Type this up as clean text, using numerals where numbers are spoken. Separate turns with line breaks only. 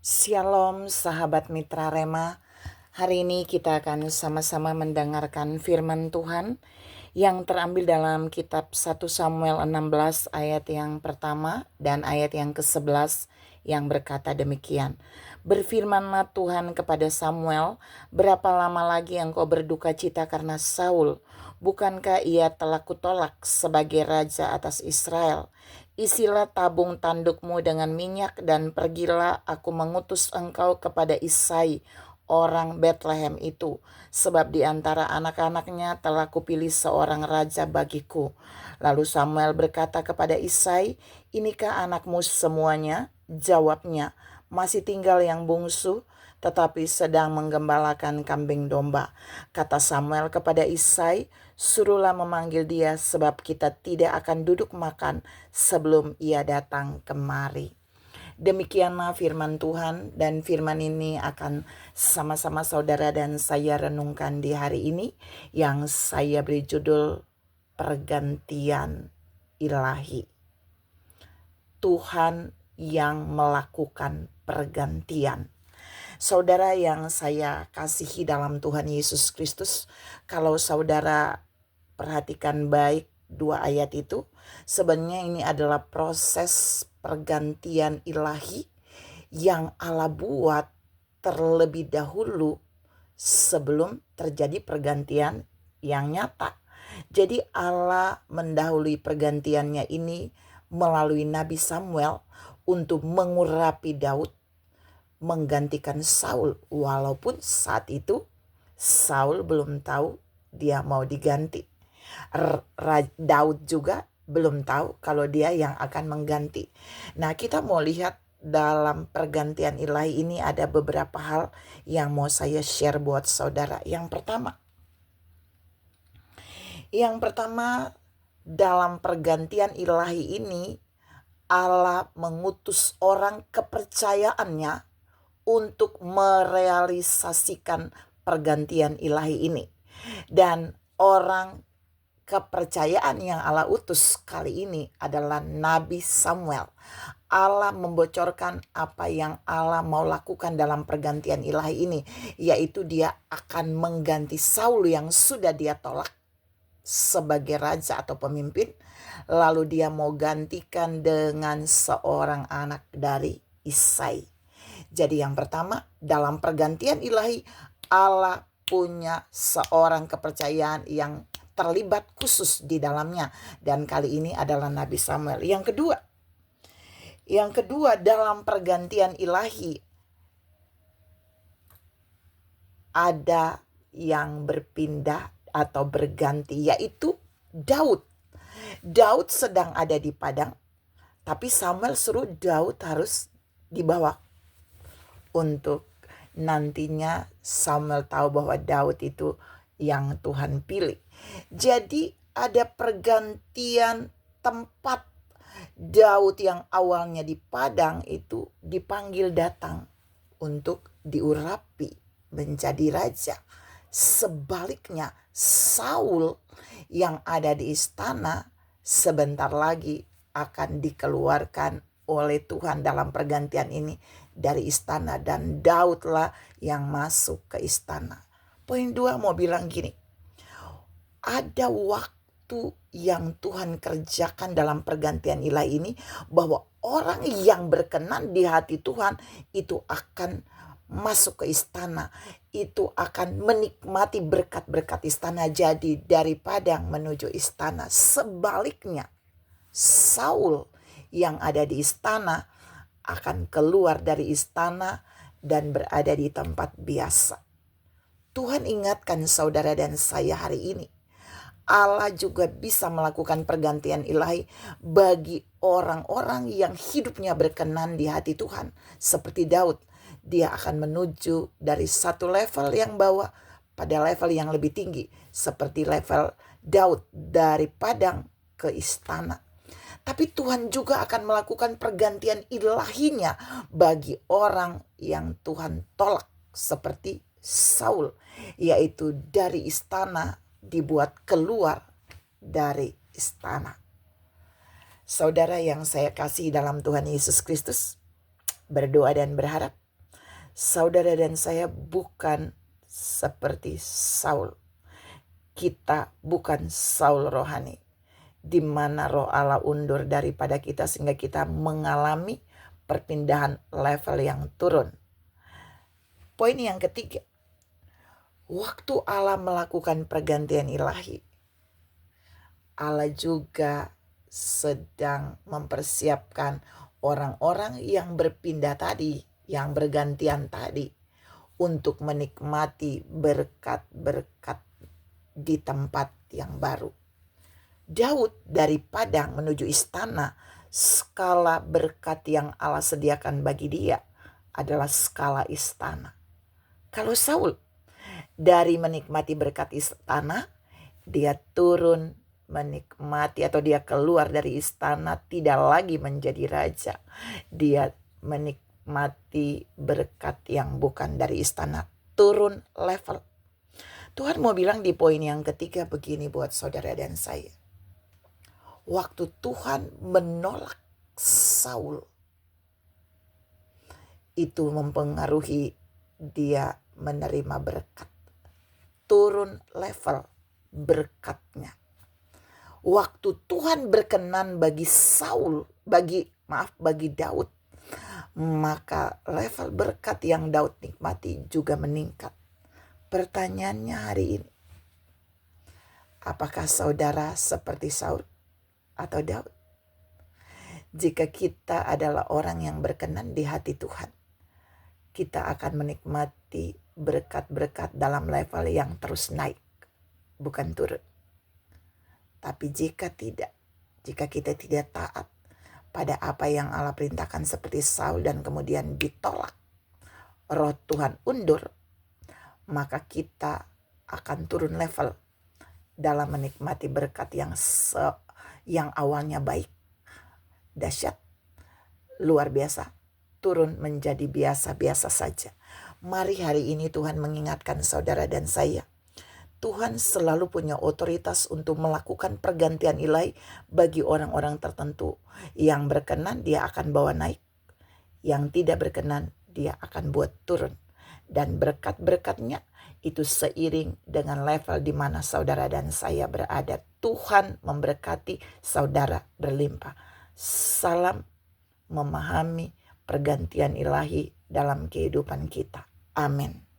Shalom sahabat Mitra Rema. Hari ini kita akan sama-sama mendengarkan firman Tuhan yang terambil dalam kitab 1 Samuel 16 ayat yang pertama dan ayat yang ke-11 yang berkata demikian. Berfirmanlah Tuhan kepada Samuel, berapa lama lagi engkau berduka cita karena Saul? Bukankah ia telah kutolak sebagai raja atas Israel? Isilah tabung tandukmu dengan minyak dan pergilah, aku mengutus engkau kepada Isai, orang Betlehem itu, sebab di antara anak-anaknya telah kupilih seorang raja bagiku. Lalu Samuel berkata kepada Isai, inikah anakmu semuanya? Jawabnya, masih tinggal yang bungsu, tetapi sedang menggembalakan kambing domba. Kata Samuel kepada Isai, suruhlah memanggil dia sebab kita tidak akan duduk makan sebelum ia datang kemari. Demikianlah firman Tuhan, dan firman ini akan sama-sama saudara dan saya renungkan di hari ini yang saya beri judul Pergantian Ilahi. Tuhan yang melakukan pergantian. Saudara yang saya kasihi dalam Tuhan Yesus Kristus, kalau saudara perhatikan baik dua ayat itu, sebenarnya ini adalah proses pergantian ilahi yang Allah buat terlebih dahulu sebelum terjadi pergantian yang nyata. Jadi Allah mendahului pergantiannya ini melalui Nabi Samuel untuk mengurapi Daud, menggantikan Saul, walaupun saat itu Saul belum tahu dia mau diganti. Daud juga belum tahu kalau dia yang akan mengganti. Nah, kita mau lihat dalam pergantian ilahi ini ada beberapa hal yang mau saya share buat saudara. Yang pertama dalam pergantian ilahi ini Allah mengutus orang kepercayaannya untuk merealisasikan pergantian ilahi ini. Dan orang kepercayaan yang Allah utus kali ini adalah Nabi Samuel. Allah membocorkan apa yang Allah mau lakukan dalam pergantian ilahi ini, yaitu dia akan mengganti Saul yang sudah dia tolak sebagai raja atau pemimpin, lalu dia mau gantikan dengan seorang anak dari Isai. Jadi yang pertama, dalam pergantian ilahi Allah punya seorang kepercayaan yang terlibat khusus di dalamnya, dan kali ini adalah Nabi Samuel. Yang kedua dalam pergantian ilahi ada yang berpindah atau berganti, yaitu Daud. Daud sedang ada di padang, tapi Samuel suruh Daud harus dibawa untuk nantinya Samuel tahu bahwa Daud itu yang Tuhan pilih. Jadi ada pergantian tempat. Daud yang awalnya di padang itu dipanggil datang untuk diurapi menjadi raja. Sebaliknya Saul yang ada di istana sebentar lagi akan dikeluarkan oleh Tuhan dalam pergantian ini dari istana, dan Daudlah yang masuk ke istana. Poin 2 mau bilang gini, ada waktu yang Tuhan kerjakan dalam pergantian ilahi ini, bahwa orang yang berkenan di hati Tuhan itu akan masuk ke istana, itu akan menikmati berkat-berkat istana. Jadi dari padang menuju istana. Sebaliknya Saul yang ada di istana akan keluar dari istana dan berada di tempat biasa. Tuhan ingatkan saudara dan saya hari ini, Allah juga bisa melakukan pergantian ilahi bagi orang-orang yang hidupnya berkenan di hati Tuhan. Seperti Daud, dia akan menuju dari satu level yang bawah pada level yang lebih tinggi. Seperti level Daud dari padang ke istana. Tapi Tuhan juga akan melakukan pergantian ilahinya bagi orang yang Tuhan tolak seperti Saul, yaitu dari istana dibuat keluar dari istana. Saudara yang saya kasih dalam Tuhan Yesus Kristus, berdoa dan berharap Saudara dan saya bukan seperti Saul. Kita bukan Saul rohani, di mana roh Allah undur daripada kita sehingga kita mengalami perpindahan level yang turun. Poin yang ketiga, waktu Allah melakukan pergantian ilahi, Allah juga sedang mempersiapkan orang-orang yang berpindah tadi, yang bergantian tadi, untuk menikmati berkat-berkat di tempat yang baru. Daud dari padang menuju istana, skala berkat yang Allah sediakan bagi dia adalah skala istana. Kalau Saul dari menikmati berkat istana, dia turun menikmati atau dia keluar dari istana tidak lagi menjadi raja. Dia menikmati berkat yang bukan dari istana, turun level. Tuhan mau bilang di poin yang ketiga begini buat saudara dan saya. Waktu Tuhan menolak Saul, itu mempengaruhi dia menerima berkat. Turun level berkatnya. Waktu Tuhan berkenan bagi Daud, maka level berkat yang Daud nikmati juga meningkat. Pertanyaannya hari ini, apakah saudara seperti Saul atau Daud? Jika kita adalah orang yang berkenan di hati Tuhan, kita akan menikmati berkat-berkat dalam level yang terus naik, bukan turun. Tapi jika kita tidak taat pada apa yang Allah perintahkan seperti Saul dan kemudian ditolak, roh Tuhan undur, maka kita akan turun level dalam menikmati berkat yang awalnya baik, dahsyat, luar biasa, turun menjadi biasa-biasa saja. Mari hari ini Tuhan mengingatkan saudara dan saya, Tuhan selalu punya otoritas untuk melakukan pergantian ilahi bagi orang-orang tertentu. Yang berkenan dia akan bawa naik, yang tidak berkenan dia akan buat turun. Dan berkat-berkatnya itu seiring dengan level di mana saudara dan saya berada. Tuhan memberkati saudara berlimpah. Salam memahami pergantian ilahi dalam kehidupan kita. Amin.